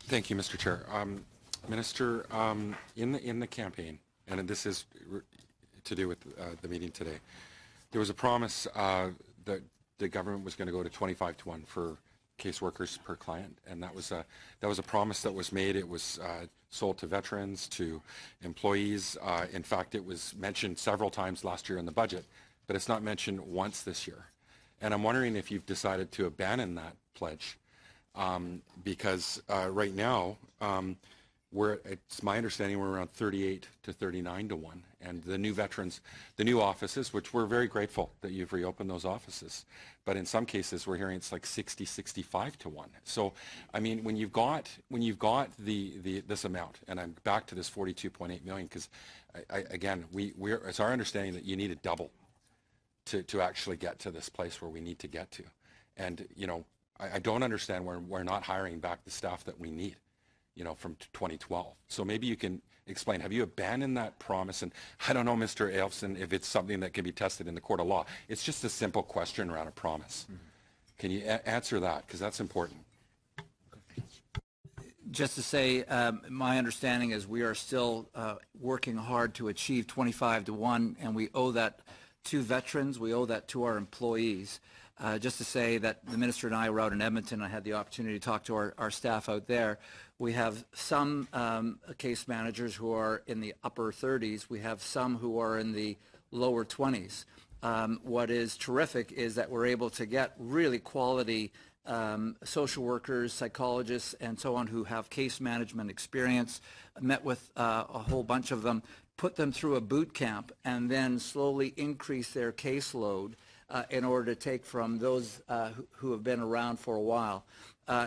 Thank you, Mr. Chair. Minister, in the campaign, and this is to do with the meeting today, there was a promise that the government was going to go to 25-1 for caseworkers per client, and that was a promise that was made. It was sold to veterans, to employees. In fact, it was mentioned several times last year in the budget, but it's not mentioned once this year. And I'm wondering if you've decided to abandon that pledge, because right now, it's my understanding we're around 38-39-1, and the new veterans, the new offices, which we're very grateful that you've reopened those offices, but in some cases we're hearing it's like 60-65-1. So, I mean, when you've got this amount, and I'm back to this 42.8 million, because again, it's our understanding that you need a double to actually get to this place where we need to get to, and you know, I don't understand why we're not hiring back the staff that we need, you know, from 2012. So maybe you can explain, have you abandoned that promise? And I don't know, Mr. Elfson, if it's something that can be tested in the court of law. It's just a simple question around a promise. Mm-hmm. Can you answer that? Because that's important. Just to say, my understanding is we are still working hard to achieve 25-1, and we owe that to veterans. We owe that to our employees. Just to say that the minister and I were out in Edmonton. I had the opportunity to talk to our staff out there. We have some case managers who are in the upper 30s. We have some who are in the lower 20s. What is terrific is that we're able to get really quality social workers, psychologists, and so on who have case management experience. I met with a whole bunch of them, put them through a boot camp, and then slowly increase their caseload in order to take from those who have been around for a while.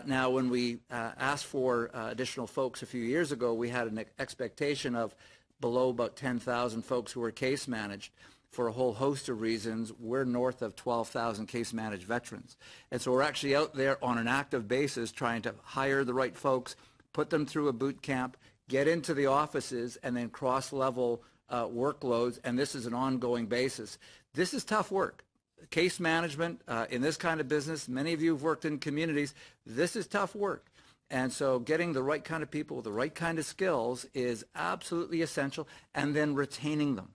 Now, when we asked for additional folks a few years ago, we had an expectation of below about 10,000 folks who were case managed. For a whole host of reasons, we're north of 12,000 case managed veterans. And so we're actually out there on an active basis trying to hire the right folks, put them through a boot camp, get into the offices, and then cross-level workloads, and this is an ongoing basis. This is tough work. Case management in this kind of business, many of you have worked in communities, this is tough work. And so getting the right kind of people with the right kind of skills is absolutely essential, and then retaining them.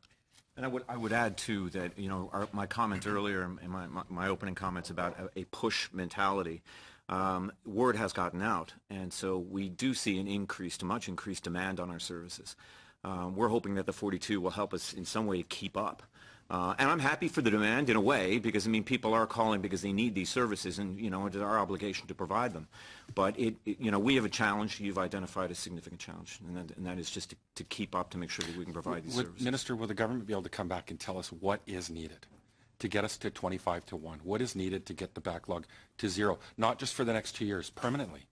And I would add too that, you know, my comment earlier in my opening comments about a push mentality, word has gotten out, and so we do see much increased demand on our services. We're hoping that the 42 will help us in some way keep up. And I'm happy for the demand in a way, because I mean people are calling because they need these services, and you know, it's our obligation to provide them. But you know, we have a challenge. You've identified a significant challenge, and that is just to keep up, to make sure that we can provide these services. Minister, will the government be able to come back and tell us what is needed to get us to 25-1? What is needed to get the backlog to zero, not just for the next 2 years, permanently,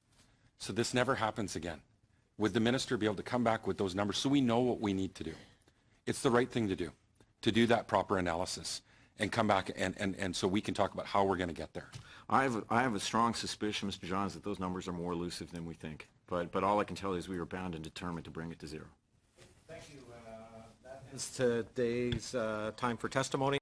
so this never happens again? Would the minister be able to come back with those numbers so we know what we need to do? It's the right thing to do that proper analysis and come back and so we can talk about how we're going to get there. I have a strong suspicion, Mr. Johns, that those numbers are more elusive than we think. But all I can tell you is we are bound and determined to bring it to zero. Thank you. That is today's time for testimony.